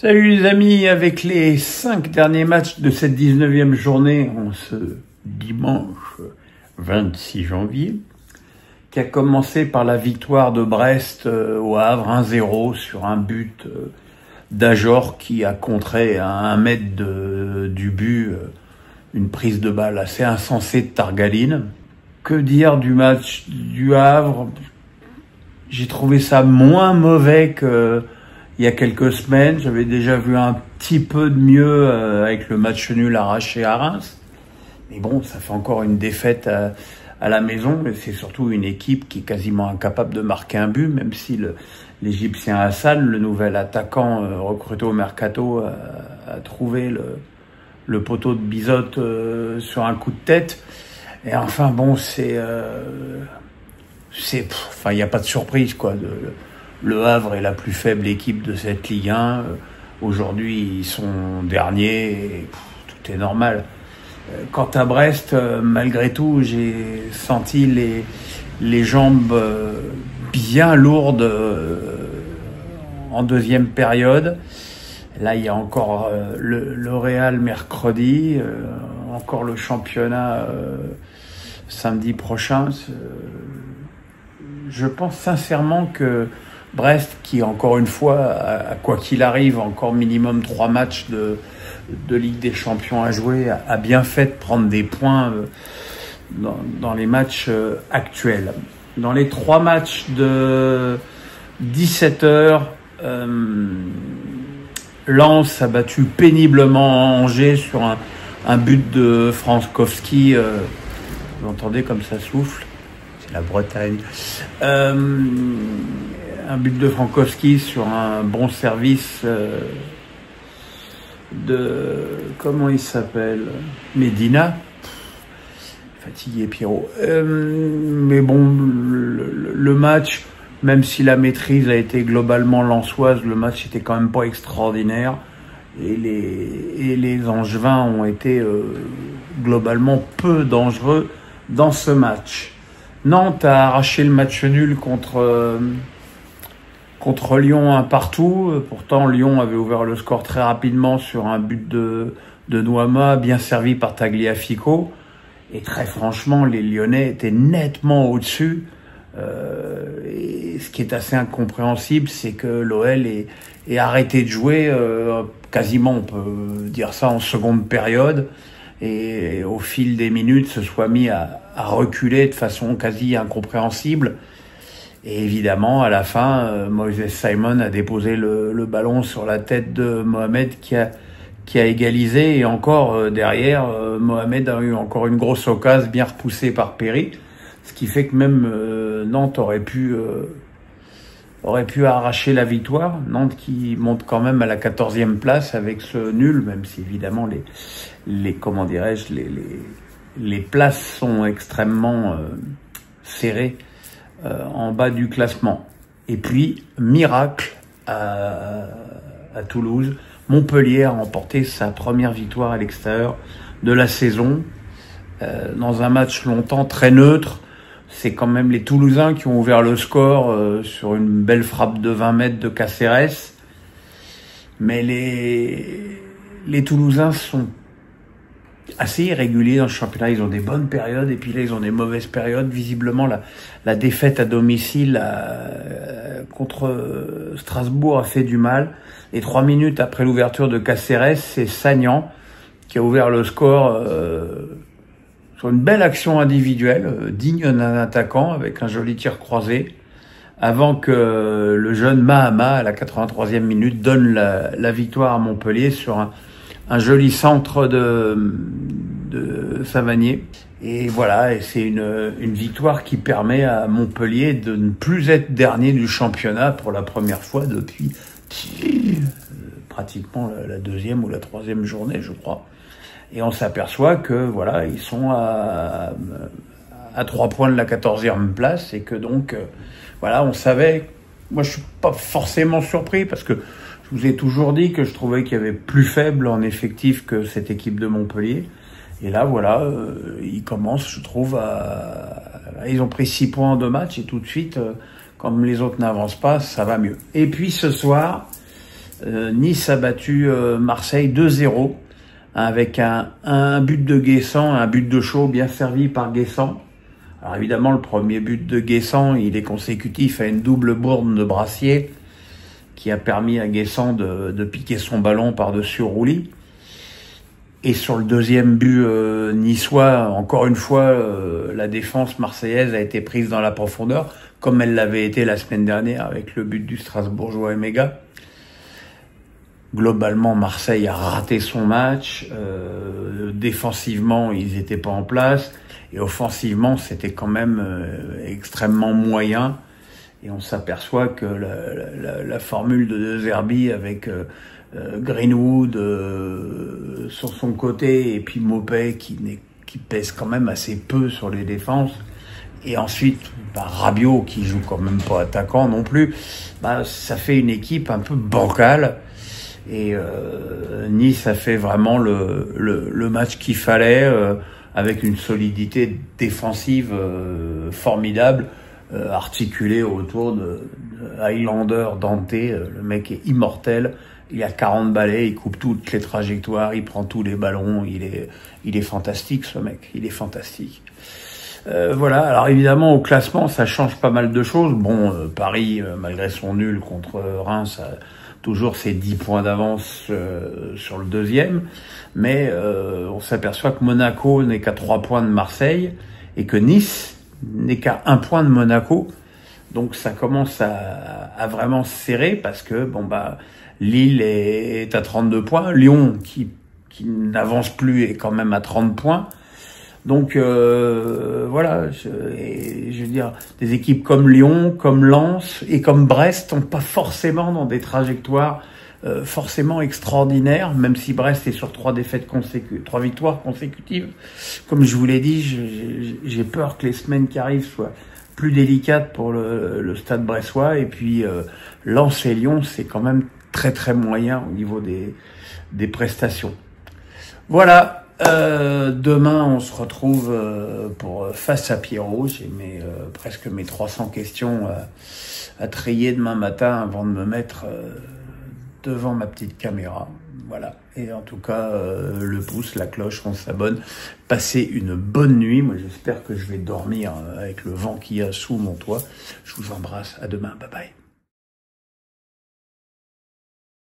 Salut les amis, avec les 5 derniers matchs de cette 19e journée, en ce dimanche 26 janvier, qui a commencé par la victoire de Brest au Havre 1-0 sur un but d'Ajor qui a contré à 1 mètre du but une prise de balle assez insensée de Targaline. Que dire du match du Havre? J'ai trouvé ça moins mauvais que il y a quelques semaines. J'avais déjà vu un petit peu de mieux avec le match nul arraché à Reims. Mais bon, ça fait encore une défaite à la maison. Mais c'est surtout une équipe qui est quasiment incapable de marquer un but, même si l'Égyptien Hassan, le nouvel attaquant recruté au Mercato, a trouvé le poteau de Bizotte sur un coup de tête. Et enfin bon, il n'y a pas de surprise, quoi. Le Havre est la plus faible équipe de cette Ligue 1. Aujourd'hui, ils sont derniers et tout est normal. Quant à Brest, malgré tout, j'ai senti les jambes bien lourdes en deuxième période. Là, il y a encore le Real mercredi, encore le championnat samedi prochain. Je pense sincèrement que Brest, qui encore une fois, quoi qu'il arrive, encore minimum 3 matchs de Ligue des Champions à jouer, a bien fait de prendre des points dans les matchs actuels. Dans les 3 matchs de 17h, Lens a battu péniblement Angers sur un but de Frankowski. Vous entendez comme ça souffle? C'est la Bretagne. Un but de Frankowski sur un bon service de... Comment il s'appelle? Medina. Fatigué Pierrot. Mais bon, le match, même si la maîtrise a été globalement lensoise, le match était quand même pas extraordinaire. Et les Angevins ont été globalement peu dangereux dans ce match. Nantes a arraché le match nul contre Lyon 1-1. Pourtant, Lyon avait ouvert le score très rapidement sur un but de Nouama, bien servi par Tagliafico. Et très franchement, les Lyonnais étaient nettement au-dessus. Et ce qui est assez incompréhensible, c'est que l'OL est arrêté de jouer quasiment, on peut dire ça, en seconde période. Et au fil des minutes, se soit mis à reculer de façon quasi incompréhensible. Et évidemment, à la fin, Moïse Simon a déposé le ballon sur la tête de Mohamed qui a égalisé. Et encore derrière, Mohamed a eu encore une grosse occasion bien repoussée par Perry. Ce qui fait que même Nantes aurait pu arracher la victoire. Nantes qui monte quand même à la 14e place avec ce nul, même si évidemment comment dirais-je, les places sont extrêmement serrées en bas du classement. Et puis, miracle à Toulouse, Montpellier a remporté sa première victoire à l'extérieur de la saison dans un match longtemps très neutre. C'est quand même les Toulousains qui ont ouvert le score sur une belle frappe de 20 mètres de Caceres. Mais les Toulousains sont assez irréguliers dans le championnat. Ils ont des bonnes périodes et puis là, ils ont des mauvaises périodes. Visiblement, la défaite à domicile contre Strasbourg a fait du mal. Et 3 minutes après l'ouverture de Caceres, c'est Sagnan qui a ouvert le score sur une belle action individuelle, digne d'un attaquant, avec un joli tir croisé, avant que le jeune Mahama, à la 83e minute, donne la victoire à Montpellier sur un joli centre de Savanier. Et voilà, et c'est une victoire qui permet à Montpellier de ne plus être dernier du championnat pour la première fois depuis pratiquement la 2e ou la 3e journée, je crois. Et on s'aperçoit que voilà, ils sont à 3 points de la 14e place et que donc voilà, on savait. Moi, je suis pas forcément surpris parce que je vous ai toujours dit que je trouvais qu'il y avait plus faible en effectif que cette équipe de Montpellier. Et là, voilà, ils commencent, je trouve, ils ont pris 6 points en 2 matchs et tout de suite, comme les autres n'avancent pas, ça va mieux. Et puis ce soir, Nice a battu Marseille 2-0 avec un but de Guessant, un but de Chaud bien servi par Guessant. Alors évidemment, le premier but de Guessant, il est consécutif à une double bourde de Brassier qui a permis à Guessant de piquer son ballon par-dessus Roulis. Et sur le deuxième but niçois, encore une fois, la défense marseillaise a été prise dans la profondeur, comme elle l'avait été la semaine dernière avec le but du Strasbourgeois Emega. Globalement, Marseille a raté son match. Défensivement, ils n'étaient pas en place. Et offensivement, c'était quand même extrêmement moyen. Et on s'aperçoit que la formule de De Zerbi avec Greenwood sur son côté et puis Maupay qui pèse quand même assez peu sur les défenses. Et ensuite, Rabiot qui joue quand même pas attaquant non plus. Ça fait une équipe un peu bancale. Et Nice a fait vraiment le match qu'il fallait avec une solidité défensive formidable, articulée autour de Highlander Dante. Le mec est immortel. Il a 40 balais, il coupe toutes les trajectoires, il prend tous les ballons. Il est fantastique, ce mec. Il est fantastique. Voilà. Alors évidemment, au classement, ça change pas mal de choses. Bon, Paris, malgré son nul contre Reims, a toujours ses 10 points d'avance sur le deuxième. Mais on s'aperçoit que Monaco n'est qu'à 3 points de Marseille et que Nice n'est qu'à 1 point de Monaco. Donc ça commence à vraiment se serrer parce que Lille est à 32 points. Lyon, qui n'avance plus, est quand même à 30 points. Donc voilà, je veux dire, des équipes comme Lyon, comme Lens et comme Brest n'ont pas forcément dans des trajectoires forcément extraordinaires, même si Brest est sur 3 victoires consécutives. Comme je vous l'ai dit, j'ai peur que les semaines qui arrivent soient plus délicates pour le Stade Bressois. Et puis Lens et Lyon, c'est quand même très très moyen au niveau des prestations. Voilà. Demain, on se retrouve pour Face à Pierrot. J'ai presque mes 300 questions à trier demain matin avant de me mettre devant ma petite caméra. Voilà. Et en tout cas, le pouce, la cloche, on s'abonne. Passez une bonne nuit. Moi, j'espère que je vais dormir avec le vent qu'il y a sous mon toit. Je vous embrasse. À demain. Bye bye.